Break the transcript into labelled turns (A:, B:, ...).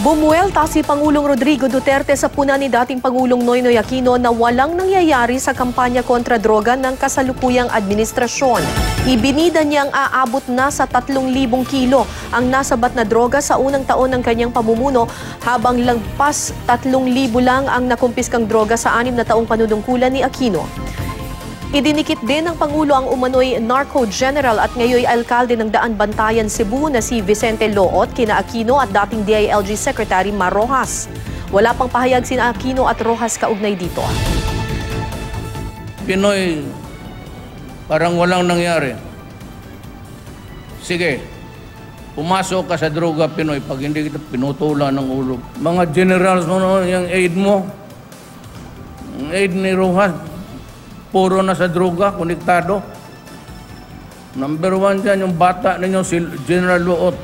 A: Bumuelta si Pangulong Rodrigo Duterte sa puna ni dating Pangulong Noynoy Aquino na walang nangyayari sa kampanya kontra droga ng kasalukuyang administrasyon. Ibinida niyang aabot na sa 3,000 kilo ang nasabat na droga sa unang taon ng kanyang pamumuno, habang lagpas 3,000 lang ang nakumpiskang droga sa 6 na taong panunungkulan ni Aquino. Idinikit din ng Pangulo ang umano'y narco general at ngayoy alkalde ng Daan Bantayan, Cebu na si Vicente Loot kina Aquino at dating DILG Secretary Mar Rojas. Wala pang pahayag sina Aquino at Rojas kaugnay dito.
B: Pinoy, parang walang nangyari. Sige, pumasok ka sa droga, Pinoy, pag hindi kita pinutulan ng ulo. Mga generals mo, yung aid mo, yung aid ni Rojas, puro na sa droga, konektado. Number 1 dyan, yung bata ninyo, si General Luot.